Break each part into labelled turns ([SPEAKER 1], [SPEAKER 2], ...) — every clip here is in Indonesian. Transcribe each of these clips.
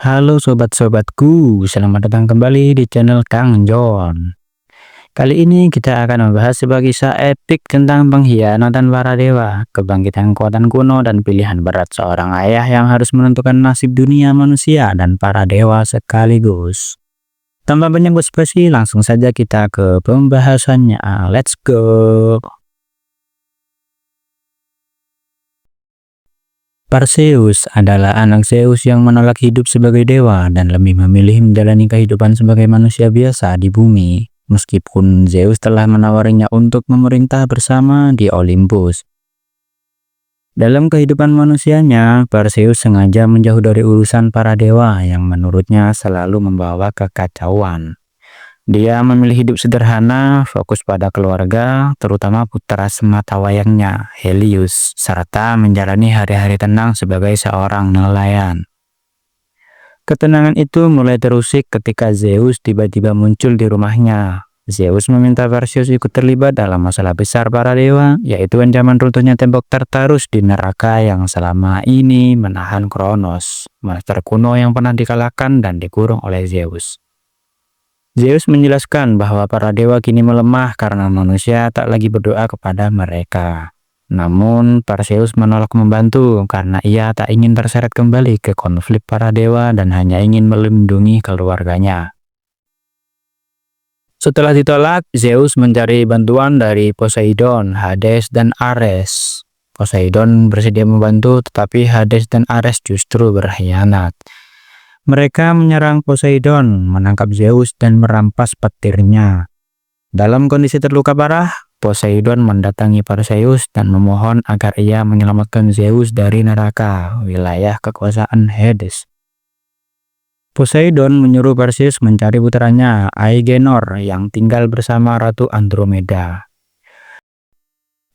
[SPEAKER 1] Halo sobat-sobatku, selamat datang kembali di channel Kang John. Kali ini kita akan membahas sebuah kisah epik tentang pengkhianatan para dewa, kebangkitan kekuatan kuno, dan pilihan berat seorang ayah yang harus menentukan nasib dunia manusia dan para dewa sekaligus. Tanpa banyak basa-basi, langsung saja kita ke pembahasannya. Let's go! Perseus adalah anak Zeus yang menolak hidup sebagai dewa dan lebih memilih menjalani kehidupan sebagai manusia biasa di bumi, meskipun Zeus telah menawarinya untuk memerintah bersama di Olympus. Dalam kehidupan manusianya, Perseus sengaja menjauh dari urusan para dewa yang menurutnya selalu membawa kekacauan. Dia memilih hidup sederhana, fokus pada keluarga, terutama putra sematawayangnya, Helios, serta menjalani hari-hari tenang sebagai seorang nelayan. Ketenangan itu mulai terusik ketika Zeus tiba-tiba muncul di rumahnya. Zeus meminta Perseus ikut terlibat dalam masalah besar para dewa, yaitu ancaman runtuhnya tembok Tartarus di neraka yang selama ini menahan Kronos, monster kuno yang pernah dikalahkan dan dikurung oleh Zeus. Zeus menjelaskan bahwa para dewa kini melemah karena manusia tak lagi berdoa kepada mereka. Namun, Perseus menolak membantu karena ia tak ingin terseret kembali ke konflik para dewa dan hanya ingin melindungi keluarganya. Setelah ditolak, Zeus mencari bantuan dari Poseidon, Hades, dan Ares. Poseidon bersedia membantu, tetapi Hades dan Ares justru berkhianat. Mereka menyerang Poseidon, menangkap Zeus, dan merampas petirnya. Dalam kondisi terluka parah, Poseidon mendatangi Perseus dan memohon agar ia menyelamatkan Zeus dari neraka, wilayah kekuasaan Hades. Poseidon menyuruh Perseus mencari putranya, Aegenor, yang tinggal bersama Ratu Andromeda.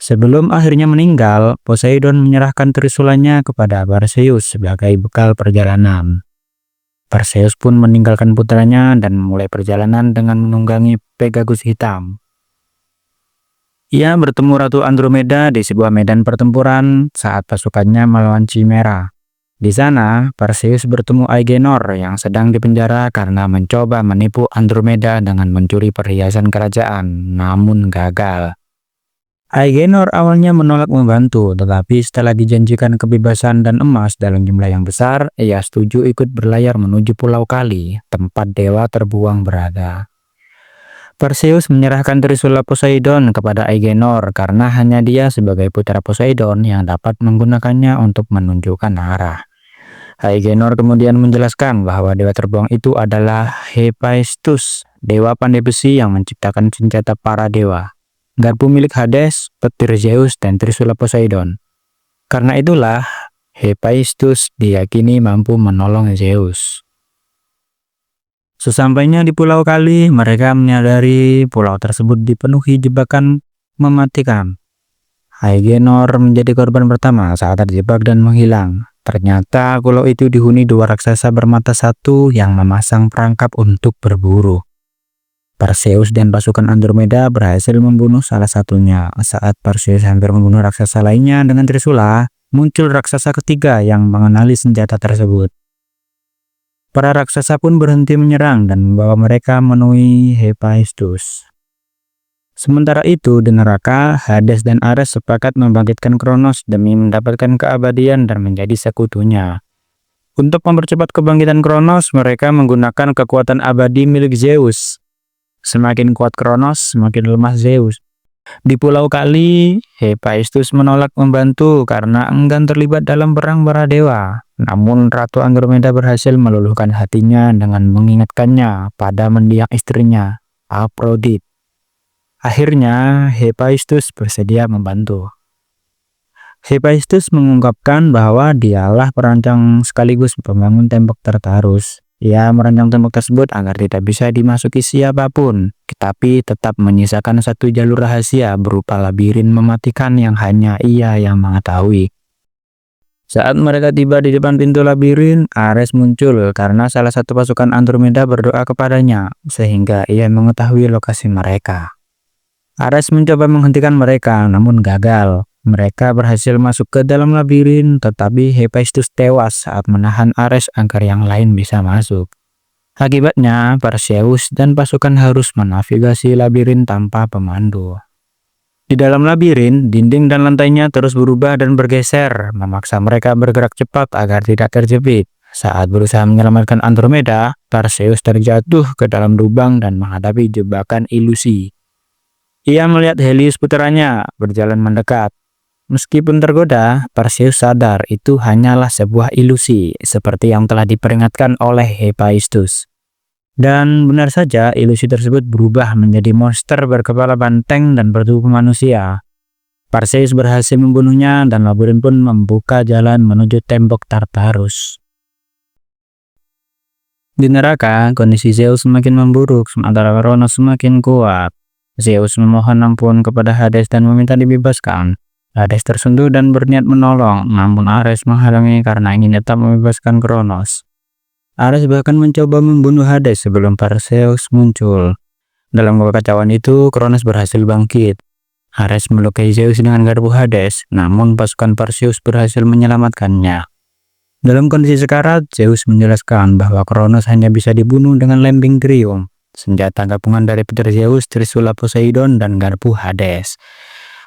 [SPEAKER 1] Sebelum akhirnya meninggal, Poseidon menyerahkan trisulannya kepada Perseus sebagai bekal perjalanan. Perseus pun meninggalkan putranya dan memulai perjalanan dengan menunggangi Pegasus hitam. Ia bertemu Ratu Andromeda di sebuah medan pertempuran saat pasukannya melawan Chimera. Di sana, Perseus bertemu Aegenor yang sedang dipenjara karena mencoba menipu Andromeda dengan mencuri perhiasan kerajaan, namun gagal. Aegenor awalnya menolak membantu, tetapi setelah dijanjikan kebebasan dan emas dalam jumlah yang besar, ia setuju ikut berlayar menuju Pulau Kali, tempat dewa terbuang berada. Perseus menyerahkan trisula Poseidon kepada Aegenor karena hanya dia sebagai putra Poseidon yang dapat menggunakannya untuk menunjukkan arah. Aegenor kemudian menjelaskan bahwa dewa terbuang itu adalah Hephaestus, dewa pandai besi yang menciptakan senjata para dewa, garpu milik Hades, petir Zeus, dan trisula Poseidon. Karena itulah, Hephaestus diyakini mampu menolong Zeus. Sesampainya di Pulau Kali, mereka menyadari pulau tersebut dipenuhi jebakan mematikan. Aegenor menjadi korban pertama saat terjebak dan menghilang. Ternyata pulau itu dihuni dua raksasa bermata satu yang memasang perangkap untuk berburu. Perseus dan pasukan Andromeda berhasil membunuh salah satunya. Saat Perseus hampir membunuh raksasa lainnya dengan trisula, muncul raksasa ketiga yang mengenali senjata tersebut. Para raksasa pun berhenti menyerang dan membawa mereka menemui Hephaestus. Sementara itu, di neraka, Hades dan Ares sepakat membangkitkan Kronos demi mendapatkan keabadian dan menjadi sekutunya. Untuk mempercepat kebangkitan Kronos, mereka menggunakan kekuatan abadi milik Zeus. Semakin kuat Kronos, semakin lemah Zeus. Di Pulau Kali, Hephaestus menolak membantu karena enggan terlibat dalam perang para dewa. Namun Ratu Andromeda berhasil meluluhkan hatinya dengan mengingatkannya pada mendiang istrinya, Aphrodite. Akhirnya, Hephaestus bersedia membantu. Hephaestus mengungkapkan bahwa dialah perancang sekaligus pembangun tembok Tartarus. Ia merancang tembok tersebut agar tidak bisa dimasuki siapapun, tetapi tetap menyisakan satu jalur rahasia berupa labirin mematikan yang hanya ia yang mengetahui. Saat mereka tiba di depan pintu labirin, Ares muncul karena salah satu pasukan Andromeda berdoa kepadanya, sehingga ia mengetahui lokasi mereka. Ares mencoba menghentikan mereka, namun gagal. Mereka berhasil masuk ke dalam labirin, tetapi Hephaestus tewas saat menahan Ares agar yang lain bisa masuk. Akibatnya, Perseus dan pasukan harus menavigasi labirin tanpa pemandu. Di dalam labirin, dinding dan lantainya terus berubah dan bergeser, memaksa mereka bergerak cepat agar tidak terjepit. Saat berusaha menyelamatkan Andromeda, Perseus terjatuh ke dalam lubang dan menghadapi jebakan ilusi. Ia melihat Helios putranya berjalan mendekat. Meskipun tergoda, Perseus sadar itu hanyalah sebuah ilusi, seperti yang telah diperingatkan oleh Hephaestus. Dan benar saja, ilusi tersebut berubah menjadi monster berkepala banteng dan bertubuh manusia. Perseus berhasil membunuhnya dan labirin pun membuka jalan menuju tembok Tartarus. Di neraka, kondisi Zeus semakin memburuk sementara Kronos semakin kuat. Zeus memohon ampun kepada Hades dan meminta dibebaskan. Hades tersentuh dan berniat menolong, namun Ares menghalangi karena ingin tetap membebaskan Kronos. Ares bahkan mencoba membunuh Hades sebelum Perseus muncul. Dalam kekacauan itu, Kronos berhasil bangkit. Ares melukai Zeus dengan garpu Hades, namun pasukan Perseus berhasil menyelamatkannya. Dalam kondisi sekarat, Zeus menjelaskan bahwa Kronos hanya bisa dibunuh dengan lembing Trium, senjata gabungan dari petir Zeus, Trisula Poseidon, dan garpu Hades.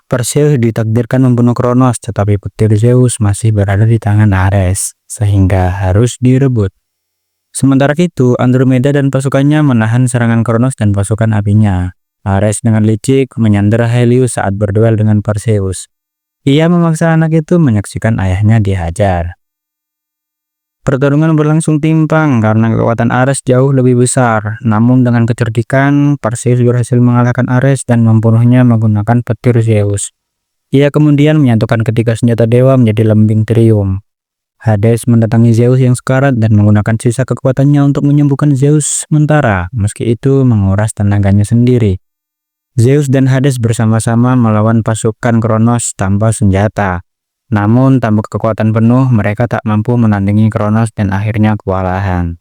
[SPEAKER 1] Perseus ditakdirkan membunuh Kronos, tetapi petir Zeus masih berada di tangan Ares, sehingga harus direbut. Sementara itu, Andromeda dan pasukannya menahan serangan Kronos dan pasukan apinya. Ares dengan licik menyandera Helios saat berduel dengan Perseus. Ia memaksa anak itu menyaksikan ayahnya dihajar. Pertarungan berlangsung timpang karena kekuatan Ares jauh lebih besar. Namun dengan kecerdikan, Perseus berhasil mengalahkan Ares dan membunuhnya menggunakan petir Zeus. Ia kemudian menyatukan ketiga senjata dewa menjadi lembing Trium. Hades mendatangi Zeus yang sekarat dan menggunakan sisa kekuatannya untuk menyembuhkan Zeus sementara, meski itu menguras tenaganya sendiri. Zeus dan Hades bersama-sama melawan pasukan Kronos tanpa senjata. Namun, tanpa kekuatan penuh, mereka tak mampu menandingi Kronos dan akhirnya kewalahan.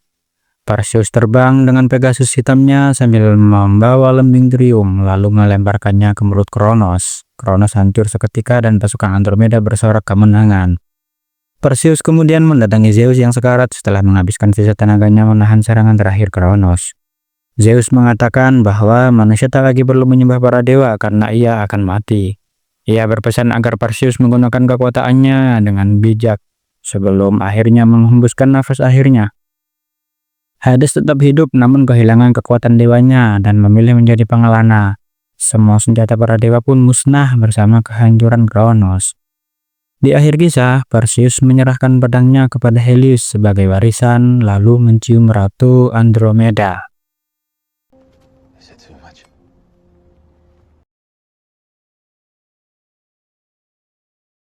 [SPEAKER 1] Perseus terbang dengan Pegasus hitamnya sambil membawa lembing Trium, lalu melemparkannya ke mulut Kronos. Kronos hancur seketika dan pasukan Andromeda bersorak kemenangan. Perseus kemudian mendatangi Zeus yang sekarat setelah menghabiskan sisa tenaganya menahan serangan terakhir Kronos. Zeus mengatakan bahwa manusia tak lagi perlu menyembah para dewa karena ia akan mati. Ia berpesan agar Perseus menggunakan kekuatannya dengan bijak sebelum akhirnya menghembuskan nafas akhirnya. Hades tetap hidup namun kehilangan kekuatan dewanya dan memilih menjadi pengelana. Semua senjata para dewa pun musnah bersama kehancuran Kronos. Di akhir kisah, Perseus menyerahkan pedangnya kepada Helios sebagai warisan lalu mencium Ratu Andromeda.